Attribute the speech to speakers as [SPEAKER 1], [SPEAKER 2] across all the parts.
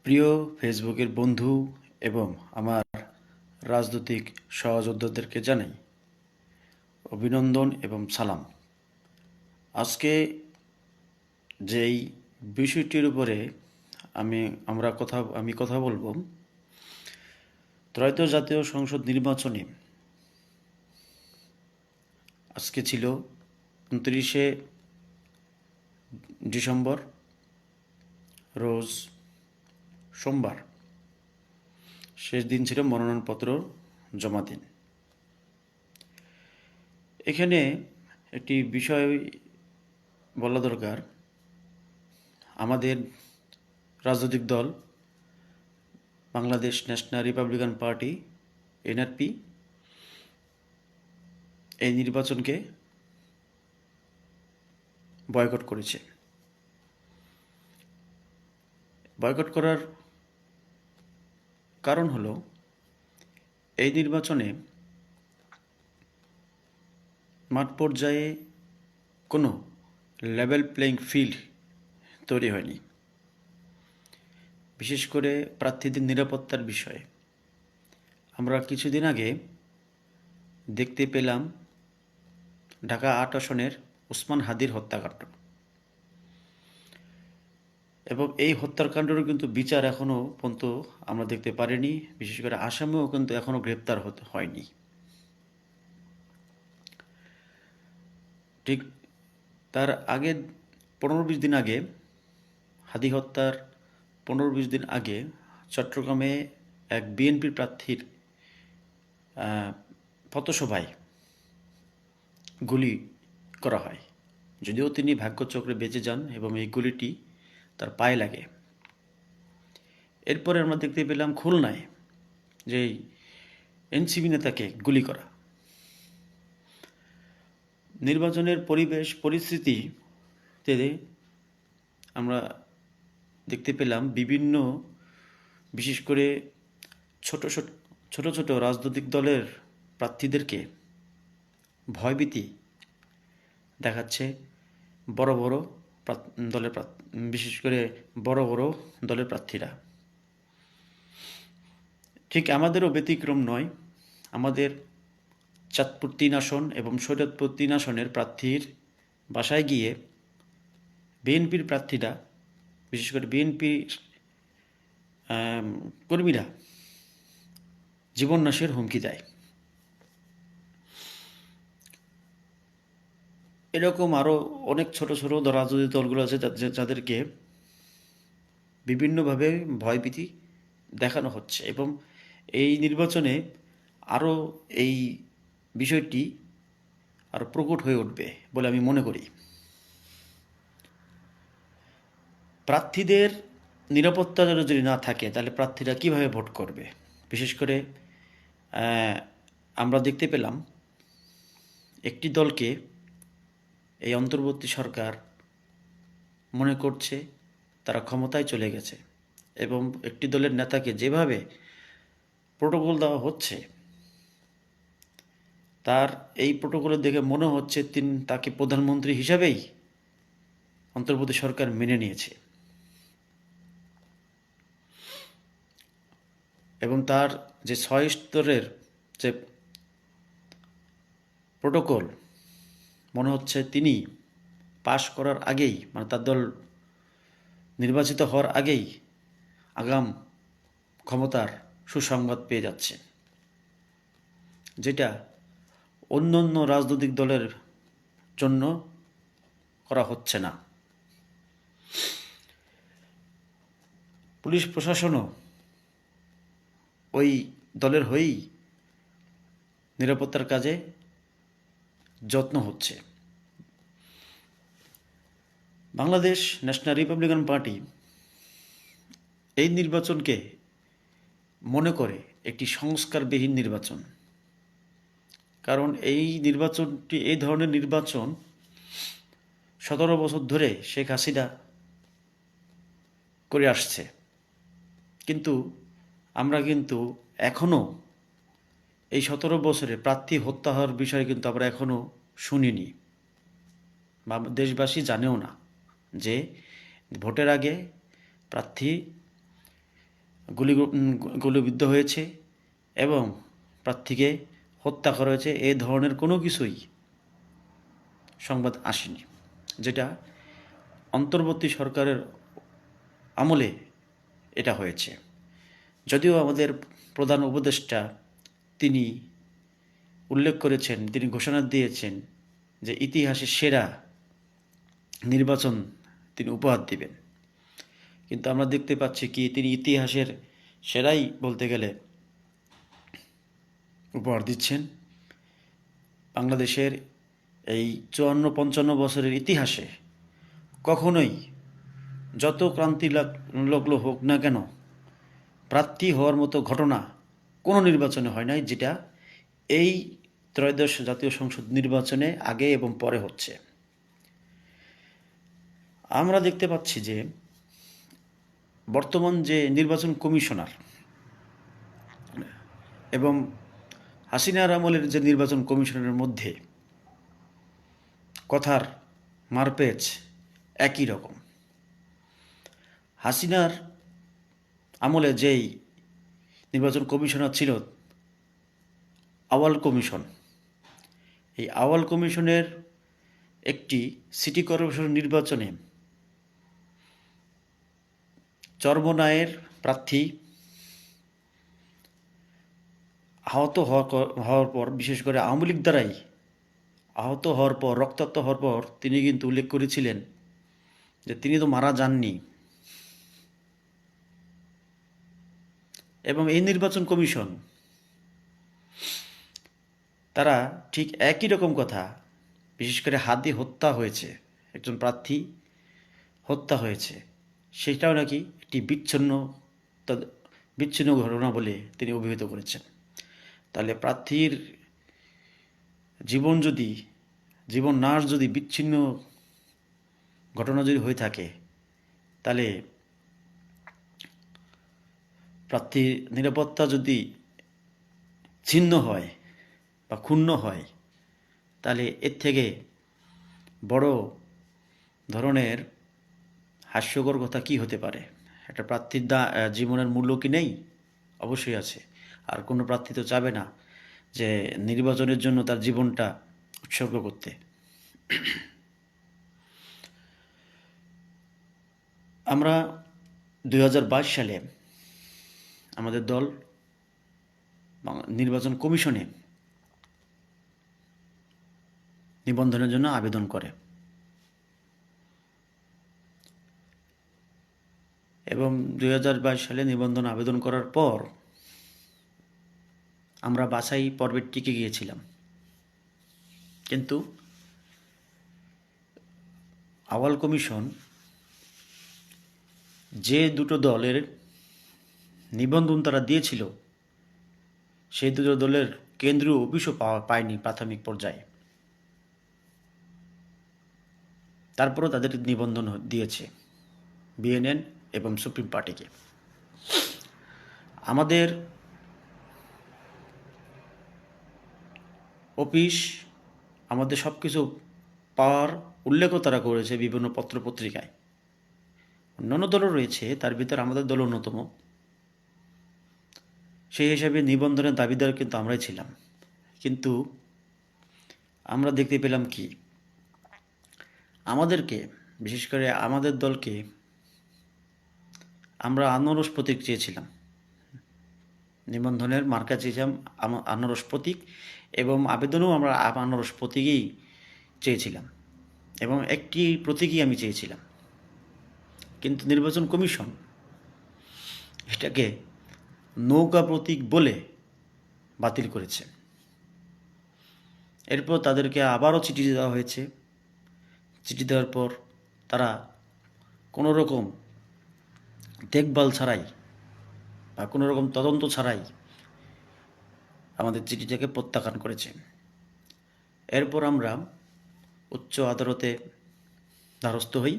[SPEAKER 1] প্রিয় ফেসবুকের বন্ধু এবং আমার রাজনৈতিক সহযোদ্ধাদেরকে জানাই অভিনন্দন এবং সালাম। আজকে যেই বিষয়টির উপরে আমি কথা বলবো, ত্রয়োদশ জাতীয় সংসদ নির্বাচনে আজকে ছিল 29শে ডিসেম্বর, রোজ সোমবার। শেষ দিন ছিল মনোনয়নপত্র জমা দিন। এখানে একটি বিষয় বলা দরকার। আমাদের রাজনৈতিক দল Bangladesh national Republican party NRP এই নির্বাচনকে বয়কট করেছে। বয়কট করার কারণ হলো, এই নির্বাচনে মাঠ পর্যায়ে কোনো লেভেল প্লেইং ফিল্ড তৈরি হয়নি। বিশেষ করে প্রার্থীদের নিরাপত্তার বিষয়ে আমরা কিছুদিন আগে দেখতে পেলাম ঢাকা ৮ আসনের ওসমান হাদির হত্যাকাণ্ড, এবং এই হত্যাকাণ্ডেরও কিন্তু বিচার এখনও পর্যন্ত আমরা দেখতে পারিনি। বিশেষ করে আসামিও কিন্তু এখনও গ্রেপ্তার হয়নি। ঠিক তার আগে 15-20 দিন আগে, হাদি হত্যার 15-20 দিন আগে চট্টগ্রামে এক বিএনপির প্রার্থীর পথসভায় গুলি করা হয়। যদিও তিনি ভাগ্যচক্রে বেঁচে যান এবং এই গুলিটি তার পায়ে লাগে। এরপরে আমরা দেখতে পেলাম খুলনায় যে এনসিপি নেতাকে গুলি করা। নির্বাচনের পরিস্থিতিতে আমরা দেখতে পেলাম বিশেষ করে ছোট ছোট রাজনৈতিক দলের প্রার্থীদেরকে ভয়ভীতি দেখাচ্ছে বড় বড় দলের বিশেষ করে বড় দলের প্রার্থীরা। ঠিক আমাদেরও ব্যতিক্রম নয়। আমাদের চাঁদপুর 3 আসন এবং শরীয়তপুর 3 আসনের প্রার্থীর বাসায় গিয়ে বিএনপির প্রার্থীরা, বিশেষ করে বিএনপির কর্মীরা জীবননাশের হুমকি দেয়। এরকম আরও অনেক ছোট রাজনৈতিক দলগুলো আছে যাদেরকে বিভিন্নভাবে ভয়ভীতি দেখানো হচ্ছে, এবং এই নির্বাচনে আরও এই বিষয়টি আরও প্রকট হয়ে উঠবে বলে আমি মনে করি। প্রার্থীদের নিরাপত্তা যদি না থাকে, তাহলে প্রার্থীরা কিভাবে ভোট করবে? বিশেষ করে আমরা দেখতে পেলাম একটি দলকে এই অন্তর্বর্তী সরকার মনে করছে তারা ক্ষমতায় চলে গেছে, এবং একটি দলের নেতাকে যেভাবে প্রোটোকল দেওয়া হচ্ছে, তার এই প্রোটোকলের দেখে মনে হচ্ছে তাকে প্রধানমন্ত্রী হিসাবেই অন্তর্বর্তী সরকার মেনে নিয়েছে, এবং তার যে 6 স্তরের যে প্রোটোকল, মনে হচ্ছে তিনি পাশ করার আগেই, মানে তার দল নির্বাচিত হওয়ার আগেই আগাম ক্ষমতার সুসংবাদ পেয়ে যাচ্ছে, যেটা অন্য রাজনৈতিক দলের জন্য করা হচ্ছে না। পুলিশ প্রশাসনও ওই দলের হয়েই নিরাপত্তার কাজে যত্ন হচ্ছে। বাংলাদেশ ন্যাশনাল রিপাবলিকান পার্টি এই নির্বাচনকে মনে করে একটি সংস্কারবিহীন নির্বাচন। কারণ এই ধরনের নির্বাচন 17 বছর ধরে শেখ হাসিনা করে আসছে, কিন্তু আমরা কিন্তু এখনও এই 17 বছরে প্রার্থী হত্যা হওয়ার বিষয়ে কিন্তু আমরা এখনও শুনিনি, বা দেশবাসী জানেও না যে ভোটের আগে প্রার্থী গুলিবিদ্ধ হয়েছে এবং প্রার্থীকে হত্যা করা হয়েছে, এ ধরনের কোনো কিছুই সংবাদ আসেনি, যেটা অন্তর্বর্তী সরকারের আমলে এটা হয়েছে। যদিও আমাদের প্রধান উপদেষ্টা তিনি উল্লেখ করেছেন, তিনি ঘোষণা দিয়েছেন যে ইতিহাসের সেরা নির্বাচন তিনি উপহার দিবেন, কিন্তু আমরা দেখতে পাচ্ছি কি তিনি ইতিহাসের সেরাই বলতে গেলে উপহার দিচ্ছেন। বাংলাদেশের এই 54-55 বছরের ইতিহাসে কখনোই যত ক্রান্তি লাগলো হোক না কেন, প্রার্থী হওয়ার মতো ঘটনা কোনো নির্বাচনে হয় নাই, যেটা এই ত্রয়োদশ জাতীয় সংসদ নির্বাচনে আগে এবং পরে হচ্ছে। আমরা দেখতে পাচ্ছি যে বর্তমান যে নির্বাচন কমিশনার এবং হাসিনার আমলের যে নির্বাচন কমিশনের মধ্যে কথার মারপ্যাচ একই রকম। হাসিনার আমলে যেই নির্বাচন কমিশনার ছিল আওয়াল কমিশন, এই আওয়াল কমিশনের একটি সিটি কর্পোরেশন নির্বাচনে চরমোনাইয়ের প্রার্থী আহত হওয়ার পর, বিশেষ করে আওয়ামী লীগ দ্বারাই আহত হওয়ার পর, রক্তাক্ত হওয়ার পর তিনি কিন্তু উল্লেখ করেছিলেন যে তিনি তো মারা যাননি। এবং এই নির্বাচন কমিশন তারা ঠিক একই রকম কথা, বিশেষ করে হাদি হত্যা হয়েছে, একজন প্রার্থী হত্যা হয়েছে, সেটাও নাকি একটি বিচ্ছিন্ন ঘটনা বলে তিনি অভিহিত করেছেন। তাহলে প্রার্থীর জীবন নাশ যদি বিচ্ছিন্ন ঘটনা যদি হয়ে থাকে, তাহলে প্রার্থীর নিরাপত্তা যদি ছিন্ন হয় বা ক্ষুণ্ণ হয়, তাহলে এর থেকে বড় ধরনের হাস্যকর কথা কি হতে পারে? একটা প্রার্থীর জীবনের মূল্য কি নেই? অবশ্যই আছে। আর কোনো প্রার্থী তো চাবে না যে নির্বাচনের জন্য তার জীবনটা উৎসর্গ করতে। আমরা 2022 সালে আমাদের দল নির্বাচন কমিশনে নিবন্ধনের জন্য আবেদন করে এবং 2022 সালে নিবন্ধন আবেদন করার পর আমরা বাছাই পর্বে টিকে গিয়েছিলাম, কিন্তু আওয়াল কমিশন যে দুটো দলের নিবন্ধন তারা দিয়েছিল, সেই দুটো দলের কেন্দ্রীয় অফিসও পায়নি প্রাথমিক পর্যায়ে। তারপরও তাদের নিবন্ধন দিয়েছে বিএনএন এবং সুপ্রিম পার্টিকে। আমাদের অফিস আমাদের সব কিছু পাওয়ার উল্লেখও তারা করেছে বিভিন্ন পত্রপত্রিকায়। অন্যান্য দলও রয়েছে, তার ভিতরে আমাদের দল অন্যতম। সেই হিসাবে নিবন্ধনের দাবিদার কিন্তু আমরাই ছিলাম। কিন্তু আমরা দেখতে পেলাম কি, আমাদেরকে, বিশেষ করে আমাদের দলকে, আমরা আনারস প্রতীক চেয়েছিলাম, নিবন্ধনের মার্কা চেয়েছিলাম আনারস প্রতীক, এবং আবেদনেও আমরা আনারস প্রতীকই চেয়েছিলাম এবং একটি প্রতীকই আমি চেয়েছিলাম। কিন্তু নির্বাচন কমিশন এটাকে নৌকা প্রতীক বলে বাতিল করেছে। এরপর তাদেরকে আবারও চিঠি দেওয়া হয়েছে। চিঠি দেওয়ার পর তারা কোনো রকম দেখভাল ছাড়াই বা কোনো রকম তদন্ত ছাড়াই আমাদের চিঠিটাকে প্রত্যাখ্যান করেছে। এরপর আমরা উচ্চ আদালতে দ্বারস্থ হই।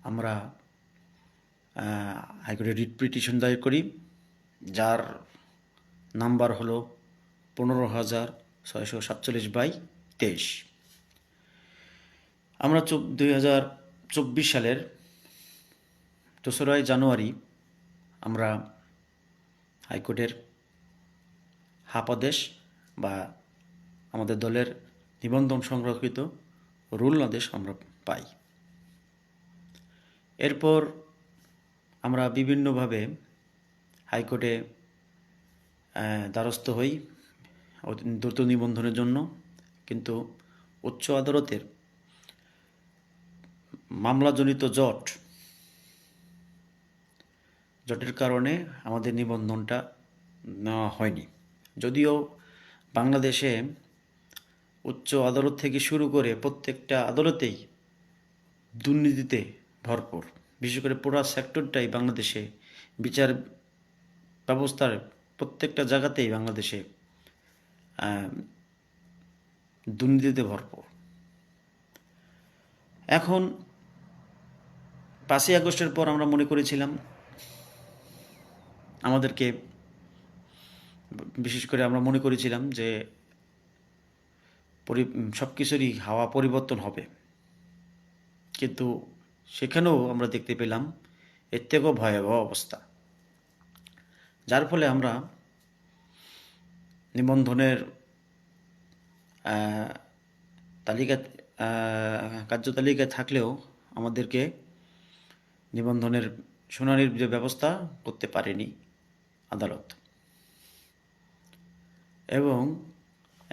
[SPEAKER 1] আমরা হাইকোর্টে রিট পিটিশন দায়ের করি, যার নাম্বার হলো 15,647/23। আমরা 2024 সালের 2রা জানুয়ারি আমরা হাইকোর্টের আদেশ বা আমাদের দলের নিবন্ধন সংরক্ষিত রুল আদেশ আমরা পাই। এরপর আমরা বিভিন্নভাবে হাইকোর্টে দ্বারস্থ হই দ্রুত নিবন্ধনের জন্য, কিন্তু উচ্চ আদালতের মামলাজনিত জটের কারণে আমাদের নিবন্ধনটা নেওয়া হয়নি। যদিও বাংলাদেশে উচ্চ আদালত থেকে শুরু করে প্রত্যেকটা আদালতেই দুর্নীতিতে ভরপুর, বিশেষ করে পুরো সেক্টরটাই বাংলাদেশে বিচার ব্যবস্থার প্রত্যেকটা জায়গাতেই বাংলাদেশে দুর্নীতিতে ভরপুর। এখন 5ই আগস্টের পর আমরা মনে করেছিলাম আমাদেরকে, বিশেষ করে আমরা মনে করেছিলাম যে সব কিছুরই হাওয়া পরিবর্তন হবে, কিন্তু সেখানেও আমরা দেখতে পেলাম এর থেকেও ভয়াবহ অবস্থা, যার ফলে আমরা নিবন্ধনের কার্যতালিকায় থাকলেও আমাদেরকে নিবন্ধনের শুনানির যে ব্যবস্থা করতে পারেনি আদালত। এবং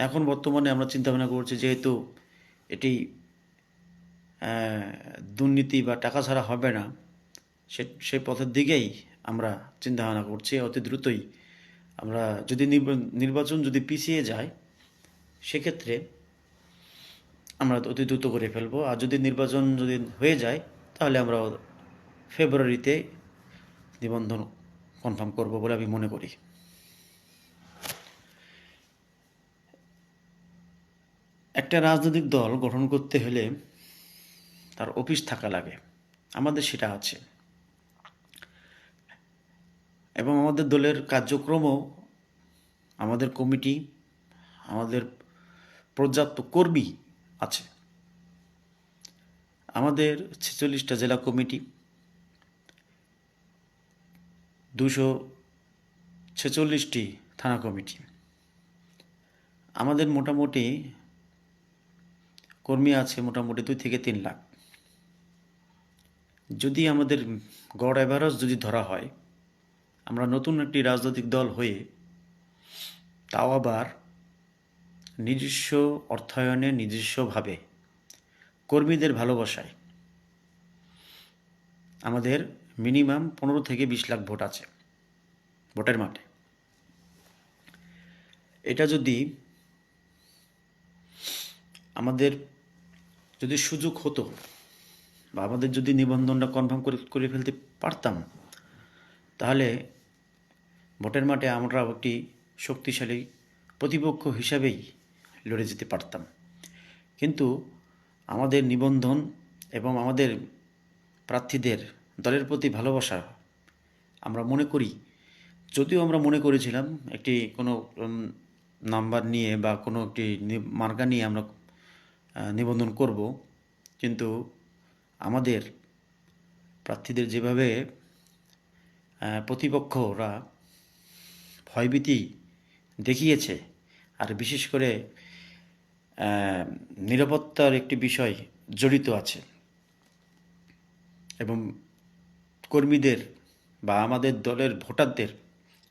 [SPEAKER 1] এখন বর্তমানে আমরা চিন্তাভাবনা করছি, যেহেতু এটি দুর্নীতি বা টাকা ছাড়া হবে না, সেই পথের দিকেই আমরা চিন্তাভাবনা করছি। অতি দ্রুতই আমরা যদি নির্বাচন যদি পিছিয়ে যায়, সেক্ষেত্রে আমরা অতি দ্রুত করে ফেলবো। আর যদি নির্বাচন যদি হয়ে যায়, তাহলে আমরা ফেব্রুয়ারিতে নিবন্ধন কনফার্ম করব বলে আমি মনে করি। একটা রাজনৈতিক দল গঠন করতে হলে তার অফিস থাকা লাগে, আমাদের সেটা আছে, এবং আমাদের দলের কার্যক্রমও, আমাদের কমিটি, আমাদের পর্যাপ্ত কর্মী আছে। আমাদের 46টা জেলা কমিটি, 246টি থানা কমিটি, আমাদের মোটামুটি কর্মী আছে মোটামুটি 2 থেকে 3 লাখ। যদি আমাদের গড় অ্যাভারেজ যদি ধরা হয়, আমরা নতুন একটি রাজনৈতিক দল হয়ে, তাও আবার নিজস্ব অর্থায়নে, নিজস্বভাবে কর্মীদের ভালোবাসায়, আমাদের মিনিমাম 15 থেকে 20 লাখ ভোট আছে ভোটের মাঠে। এটা যদি আমাদের যদি সুযোগ হতো, বা আমাদের যদি নিবন্ধনটা কনফার্ম করে ফেলতে পারতাম, তাহলে ভোটের মাঠে আমরা একটি শক্তিশালী প্রতিপক্ষ হিসাবেই লড়ে যেতে পারতাম। কিন্তু আমাদের নিবন্ধন এবং আমাদের প্রার্থীদের দলের প্রতি ভালোবাসা, আমরা মনে করি, যদিও আমরা মনে করেছিলাম একটি কোনো নাম্বার নিয়ে বা কোনো একটি মার্কা নিয়ে আমরা নিবন্ধন করব, কিন্তু আমাদের প্রার্থীদের যেভাবে প্রতিপক্ষরা ভয়ভীতি দেখিয়েছে, আর বিশেষ করে নিরাপত্তার একটি বিষয় জড়িত আছে, এবং কর্মীদের বা আমাদের দলের ভোটারদের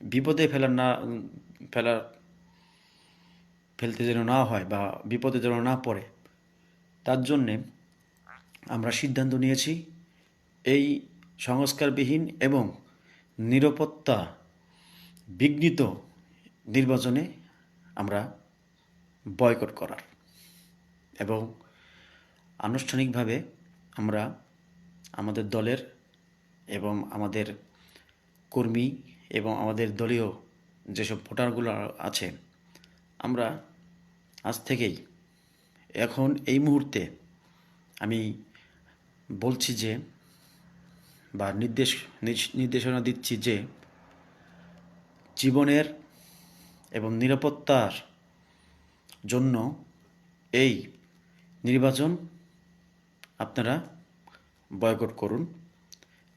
[SPEAKER 1] বিপদে ফেলতে যেন না হয় বা বিপদে যেন না পড়ে, তার জন্যে আমরা সিদ্ধান্ত নিয়েছি এই সংস্কারবিহীন এবং নিরাপত্তা বিঘ্নিত নির্বাচনে আমরা বয়কট করার, এবং আনুষ্ঠানিকভাবে আমরা আমাদের দলের এবং আমাদের কর্মী এবং আমাদের দলীয় যেসব ভোটারগুলো আছে, আমরা আজ থেকেই, এখন এই মুহূর্তে আমি বলছি যে, বা নির্দেশনা দিচ্ছি যে, জীবনের এবং নিরাপত্তার জন্য এই নির্বাচন আপনারা বয়কট করুন,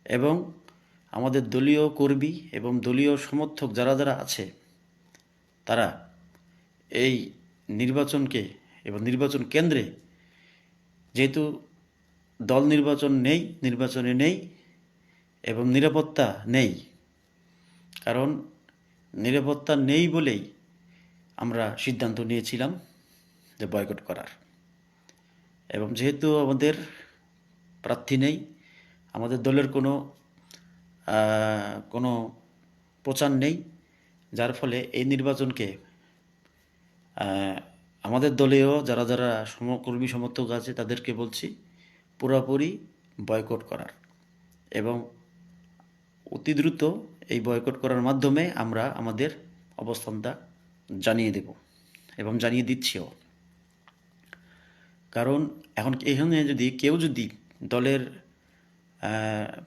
[SPEAKER 1] এবং আমাদের দলীয় কর্মী এবং দলীয় সমর্থক যারা যারা আছে তারা এই নির্বাচনকে এবং নির্বাচন কেন্দ্রে যেহেতু দল নির্বাচনে নেই এবং নিরাপত্তা নেই, কারণ নিরাপত্তা নেই বলেই আমরা সিদ্ধান্ত নিয়েছিলাম যে বয়কট করার। এবং যেহেতু আমাদের প্রার্থী নেই, আমাদের দলের কোনো প্রচার নেই, যার ফলে এই নির্বাচনকে আমাদের দলেও যারা যারা কর্মী সমর্থক আছে তাদেরকে বলছি পুরোপুরি বয়কট করার, এবং অতি দ্রুত এই বয়কট করার মাধ্যমে আমরা আমাদের অবস্থানটা জানিয়ে দেব এবং জানিয়ে দিচ্ছিও। কারণ এখানে যদি কেউ দলের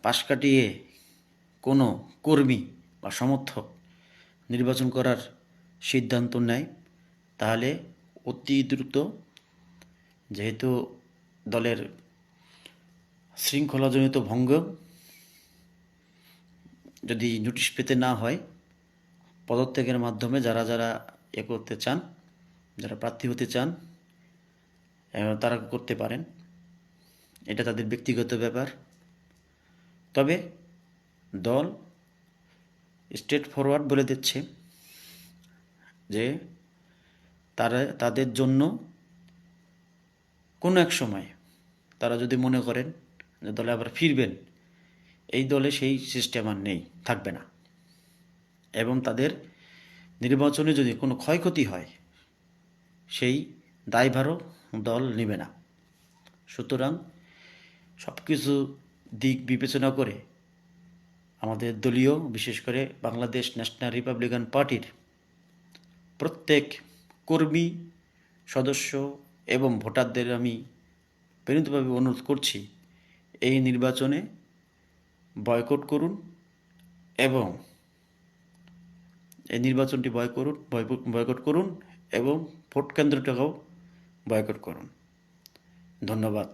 [SPEAKER 1] পাশ কাটিয়ে কোনো কর্মী বা সমর্থক নির্বাচন করার সিদ্ধান্ত নেয়, তাহলে অতি দ্রুত, যেহেতু দলের শৃঙ্খলাজনিত ভঙ্গ যদি নোটিশ পেতে না হয়, পদত্যাগের মাধ্যমে যারা যারা করতে চান, যারা প্রার্থী হতে চান তারা করতে পারেন, এটা তাদের ব্যক্তিগত ব্যাপার। তবে দল স্ট্রেট ফরওয়ার্ড বলে দিচ্ছে যে তাদের জন্য কোনো এক সময় তারা যদি মনে করেন যে দলে আবার ফিরবেন, এই দলে সেই সিস্টেম আর থাকবে না, এবং তাদের নির্বাচনে যদি কোনো ক্ষয়ক্ষতি হয় সেই দায়ভারও দল নেবে না। সুতরাং সব কিছু দিক বিবেচনা করে আমাদের দলীয়, বিশেষ করে বাংলাদেশ ন্যাশনাল রিপাবলিকান পার্টির প্রত্যেক কর্মী, সদস্য এবং ভোটারদের আমি বিনীতভাবে অনুরোধ করছি, এই নির্বাচনে বয়কট করুন এবং এই নির্বাচনটি বয়কট করুন এবং ভোট কেন্দ্রটাকেও বয়কট করুন। ধন্যবাদ।